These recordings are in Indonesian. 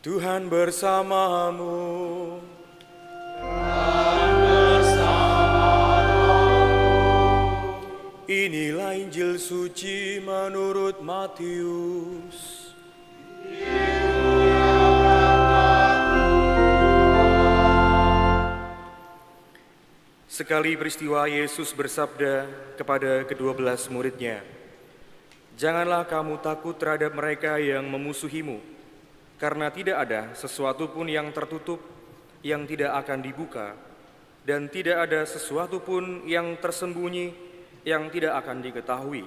Tuhan bersamamu. Inilah Injil suci menurut Matius. Sekali peristiwa Yesus bersabda kepada ke-12 muridnya, "Janganlah kamu takut terhadap mereka yang memusuhimu, karena tidak ada sesuatu pun yang tertutup yang tidak akan dibuka, dan tidak ada sesuatu pun yang tersembunyi yang tidak akan diketahui.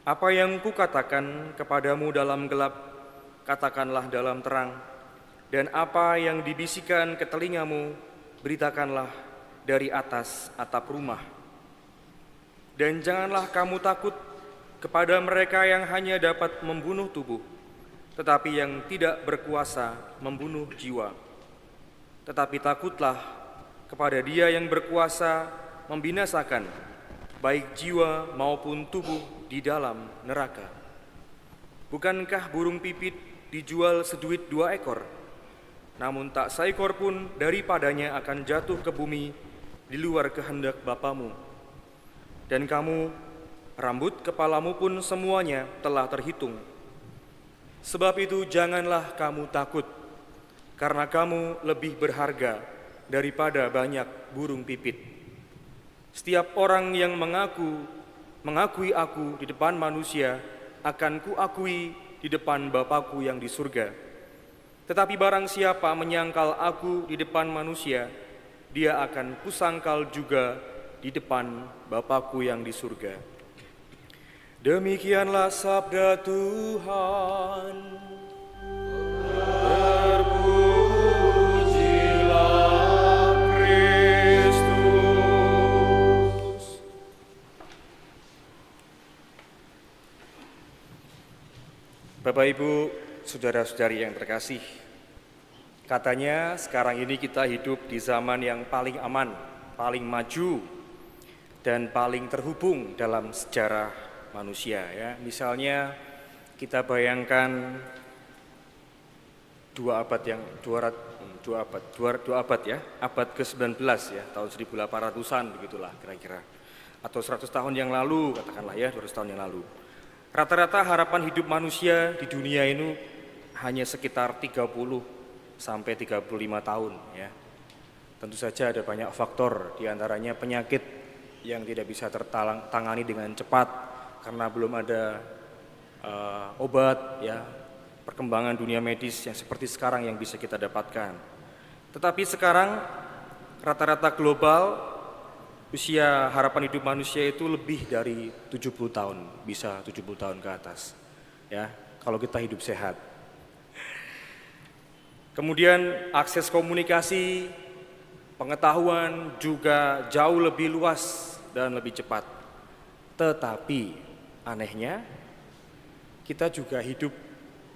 Apa yang kukatakan kepadamu dalam gelap, katakanlah dalam terang, dan apa yang dibisikkan ke telingamu, beritakanlah dari atas atap rumah. Dan janganlah kamu takut kepada mereka yang hanya dapat membunuh tubuh, tetapi yang tidak berkuasa membunuh jiwa. Tetapi takutlah kepada Dia yang berkuasa membinasakan baik jiwa maupun tubuh di dalam neraka. Bukankah burung pipit dijual seduit 2 ekor? Namun tak seekor pun daripadanya akan jatuh ke bumi di luar kehendak Bapamu. Dan kamu, rambut kepalamu pun semuanya telah terhitung. Sebab itu janganlah kamu takut, karena kamu lebih berharga daripada banyak burung pipit. Setiap orang yang mengakui aku di depan manusia, akan kuakui di depan Bapakku yang di surga. Tetapi barang siapa menyangkal aku di depan manusia, dia akan kusangkal juga di depan Bapakku yang di surga." Demikianlah sabda Tuhan. Terpujilah Kristus. Bapak, Ibu, saudara-saudari yang terkasih, katanya sekarang ini kita hidup di zaman yang paling aman, paling maju, dan paling terhubung dalam sejarah manusia. Ya, misalnya kita bayangkan dua abad ya, abad ke-19 ya, tahun 1800-an begitulah kira-kira, atau 100 tahun yang lalu katakanlah ya, 200 tahun yang lalu. Rata-rata harapan hidup manusia di dunia ini hanya sekitar 30 sampai 35 tahun ya. Tentu saja ada banyak faktor, diantaranya penyakit yang tidak bisa tertangani dengan cepat karena belum ada obat ya, perkembangan dunia medis yang seperti sekarang yang bisa kita dapatkan. Tetapi sekarang rata-rata global usia harapan hidup manusia itu lebih dari 70 tahun, bisa 70 tahun ke atas ya, kalau kita hidup sehat. Kemudian akses komunikasi, pengetahuan juga jauh lebih luas dan lebih cepat. Tetapi anehnya kita juga hidup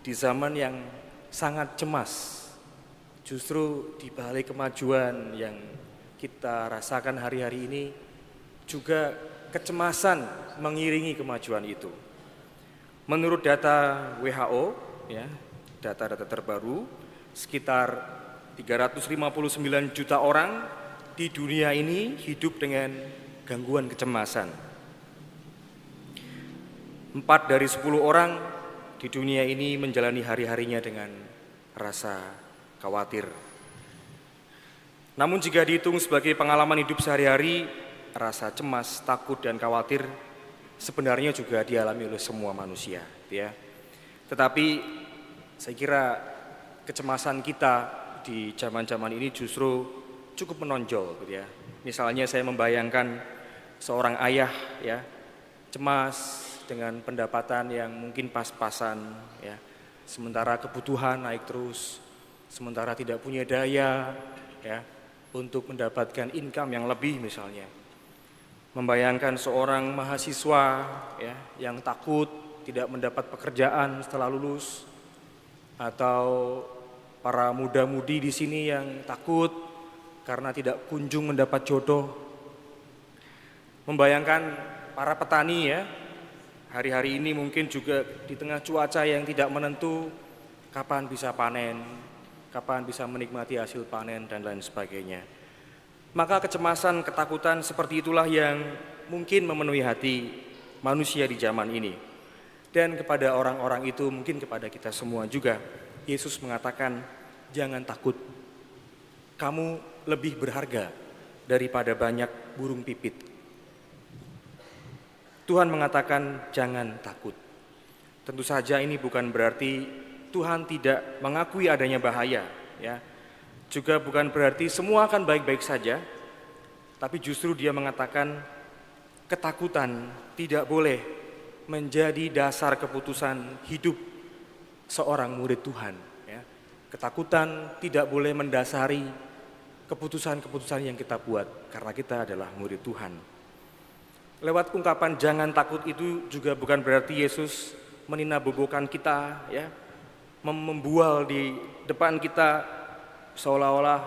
di zaman yang sangat cemas. Justru di balik kemajuan yang kita rasakan hari-hari ini juga kecemasan mengiringi kemajuan itu. Menurut data WHO ya, data-data terbaru, sekitar 359 juta orang di dunia ini hidup dengan gangguan kecemasan. 4 dari 10 orang di dunia ini menjalani hari-harinya dengan rasa khawatir. Namun jika dihitung sebagai pengalaman hidup sehari-hari, rasa cemas, takut, dan khawatir sebenarnya juga dialami oleh semua manusia ya. Tetapi saya kira kecemasan kita di zaman-zaman ini justru cukup menonjol gitu ya. Misalnya saya membayangkan seorang ayah ya, cemas dengan pendapatan yang mungkin pas-pasan ya, sementara kebutuhan naik terus, sementara tidak punya daya ya untuk mendapatkan income yang lebih misalnya. Membayangkan seorang mahasiswa ya yang takut tidak mendapat pekerjaan setelah lulus, atau para muda-mudi di sini yang takut karena tidak kunjung mendapat jodoh. Membayangkan para petani ya, hari-hari ini mungkin juga di tengah cuaca yang tidak menentu, kapan bisa panen, kapan bisa menikmati hasil panen, dan lain sebagainya. Maka kecemasan, ketakutan seperti itulah yang mungkin memenuhi hati manusia di zaman ini. Dan kepada orang-orang itu, mungkin kepada kita semua juga, Yesus mengatakan, jangan takut, kamu lebih berharga daripada banyak burung pipit. Tuhan mengatakan jangan takut. Tentu saja ini bukan berarti Tuhan tidak mengakui adanya bahaya, ya. Juga bukan berarti semua akan baik-baik saja, tapi justru Dia mengatakan ketakutan tidak boleh menjadi dasar keputusan hidup seorang murid Tuhan, ya. Ketakutan tidak boleh mendasari keputusan-keputusan yang kita buat karena kita adalah murid Tuhan. Lewat ungkapan jangan takut itu juga bukan berarti Yesus meninabobokan kita, ya, membual di depan kita seolah-olah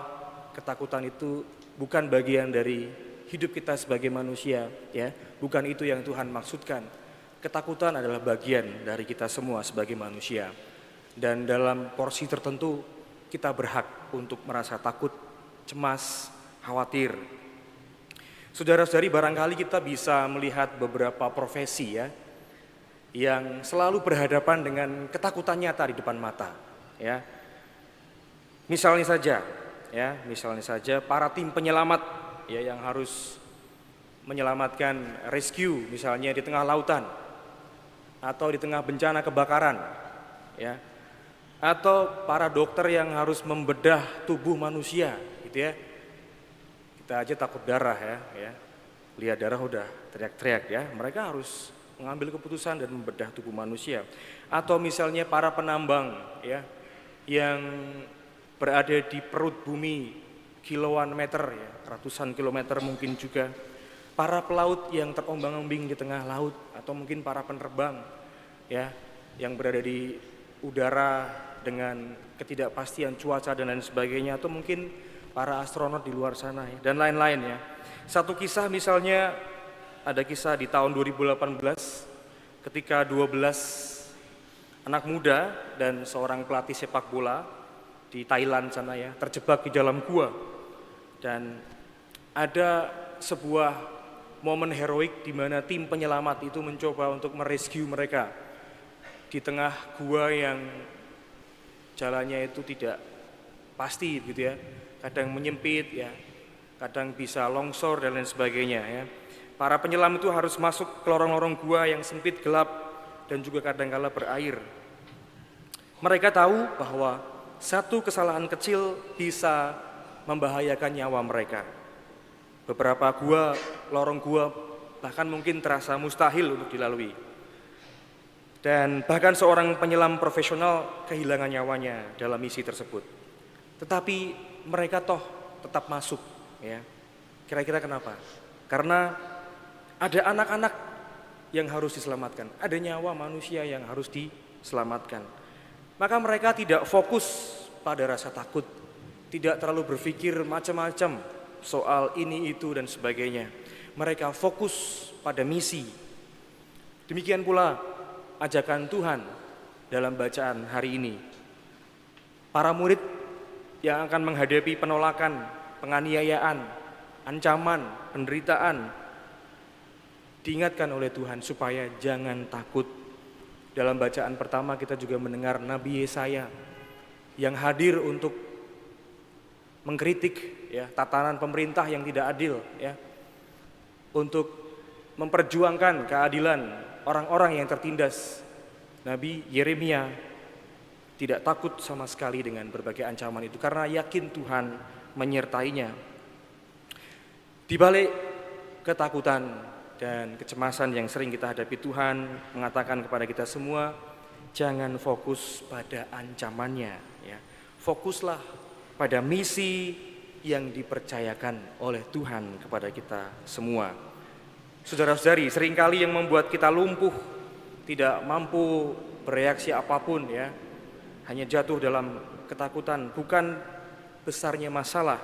ketakutan itu bukan bagian dari hidup kita sebagai manusia, ya. Bukan itu yang Tuhan maksudkan. Ketakutan adalah bagian dari kita semua sebagai manusia. Dan dalam porsi tertentu kita berhak untuk merasa takut, cemas, khawatir. Saudara-saudari, barangkali kita bisa melihat beberapa profesi, ya, yang selalu berhadapan dengan ketakutan nyata di depan mata, ya. Misalnya saja para tim penyelamat, ya, yang harus menyelamatkan rescue misalnya di tengah lautan atau di tengah bencana kebakaran, ya. Atau para dokter yang harus membedah tubuh manusia, gitu ya. Kita aja takut darah, ya. Lihat darah udah teriak-teriak, ya. Mereka harus mengambil keputusan dan membedah tubuh manusia. Atau misalnya para penambang, ya, yang berada di perut bumi kiloan meter, ya, ratusan kilometer mungkin juga. Para pelaut yang terombang-ambing di tengah laut, atau mungkin para penerbang, ya, yang berada di udara dengan ketidakpastian cuaca dan lain sebagainya, atau mungkin para astronot di luar sana, ya, dan lain-lain, ya. Satu kisah misalnya, ada kisah di tahun 2018 ketika 12 anak muda dan seorang pelatih sepak bola di Thailand sana, ya, terjebak di dalam gua. Dan ada sebuah momen heroik di mana tim penyelamat itu mencoba untuk merescue mereka di tengah gua yang jalannya itu tidak pasti, gitu ya. Kadang menyempit, ya, kadang bisa longsor dan lain sebagainya, ya. Para penyelam itu harus masuk ke lorong-lorong gua yang sempit, gelap, dan juga kadang-kala berair. Mereka tahu bahwa satu kesalahan kecil bisa membahayakan nyawa mereka. Beberapa lorong gua bahkan mungkin terasa mustahil untuk dilalui. Dan bahkan seorang penyelam profesional kehilangan nyawanya dalam misi tersebut. Tetapi mereka toh tetap masuk, ya. Kira-kira kenapa? Karena ada anak-anak yang harus diselamatkan, ada nyawa manusia yang harus diselamatkan. Maka mereka tidak fokus pada rasa takut, tidak terlalu berpikir macam-macam soal ini, itu, dan sebagainya. Mereka fokus pada misi. Demikian pula ajakan Tuhan dalam bacaan hari ini. Para murid yang akan menghadapi penolakan, penganiayaan, ancaman, penderitaan, diingatkan oleh Tuhan supaya jangan takut. Dalam bacaan pertama kita juga mendengar Nabi Yesaya yang hadir untuk mengkritik, ya, tatanan pemerintah yang tidak adil, ya, untuk memperjuangkan keadilan orang-orang yang tertindas. Nabi Yeremia tidak takut sama sekali dengan berbagai ancaman itu karena yakin Tuhan menyertainya. Di balik ketakutan dan kecemasan yang sering kita hadapi, Tuhan mengatakan kepada kita semua, jangan fokus pada ancamannya, ya. Fokuslah pada misi yang dipercayakan oleh Tuhan kepada kita semua. Saudara-saudari, seringkali yang membuat kita lumpuh, tidak mampu bereaksi apapun, ya, hanya jatuh dalam ketakutan, bukan besarnya masalah,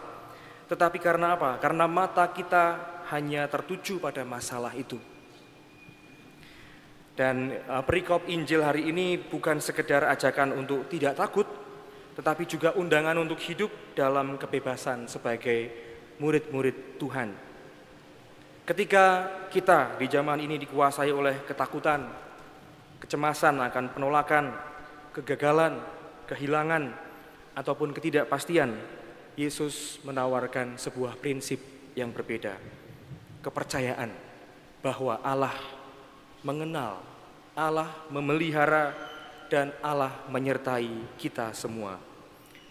tetapi karena apa? Karena mata kita hanya tertuju pada masalah itu. Dan perikop Injil hari ini bukan sekedar ajakan untuk tidak takut, tetapi juga undangan untuk hidup dalam kebebasan sebagai murid-murid Tuhan. Ketika kita di zaman ini dikuasai oleh ketakutan, kecemasan akan penolakan, kegagalan, kehilangan, ataupun ketidakpastian, Yesus menawarkan sebuah prinsip yang berbeda. Kepercayaan bahwa Allah mengenal, Allah memelihara, dan Allah menyertai kita semua.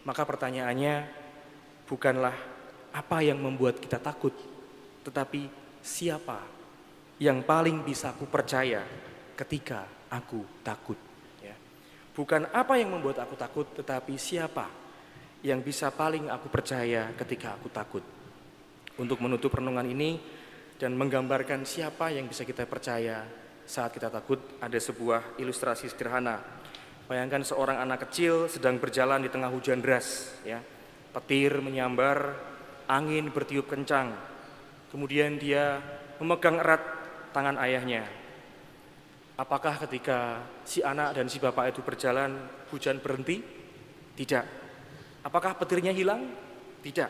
Maka pertanyaannya bukanlah apa yang membuat kita takut, tetapi siapa yang paling bisa aku percaya ketika aku takut. Ya. Bukan apa yang membuat aku takut, tetapi siapa yang bisa paling aku percaya ketika aku takut. Untuk menutup renungan ini dan menggambarkan siapa yang bisa kita percaya saat kita takut, ada sebuah ilustrasi sederhana. Bayangkan seorang anak kecil sedang berjalan di tengah hujan deras, ya. Petir menyambar, angin bertiup kencang. Kemudian dia memegang erat tangan ayahnya. Apakah ketika si anak dan si bapak itu berjalan, hujan berhenti? Tidak. Apakah petirnya hilang? Tidak.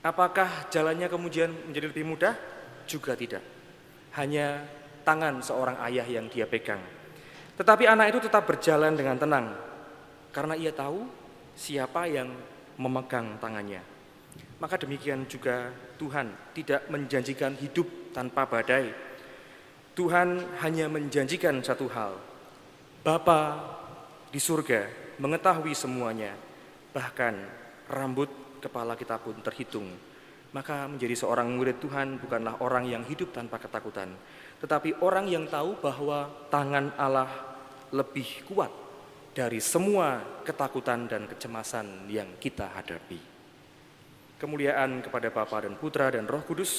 Apakah jalannya kemudian menjadi lebih mudah? Juga tidak. Hanya tangan seorang ayah yang dia pegang. Tetapi anak itu tetap berjalan dengan tenang, karena ia tahu siapa yang memegang tangannya. Maka demikian juga Tuhan tidak menjanjikan hidup tanpa badai. Tuhan hanya menjanjikan satu hal, Bapa di surga mengetahui semuanya, bahkan rambut kepala kita pun terhitung. Maka menjadi seorang murid Tuhan bukanlah orang yang hidup tanpa ketakutan, tetapi orang yang tahu bahwa tangan Allah lebih kuat dari semua ketakutan dan kecemasan yang kita hadapi. Kemuliaan kepada Bapa dan Putra dan Roh Kudus,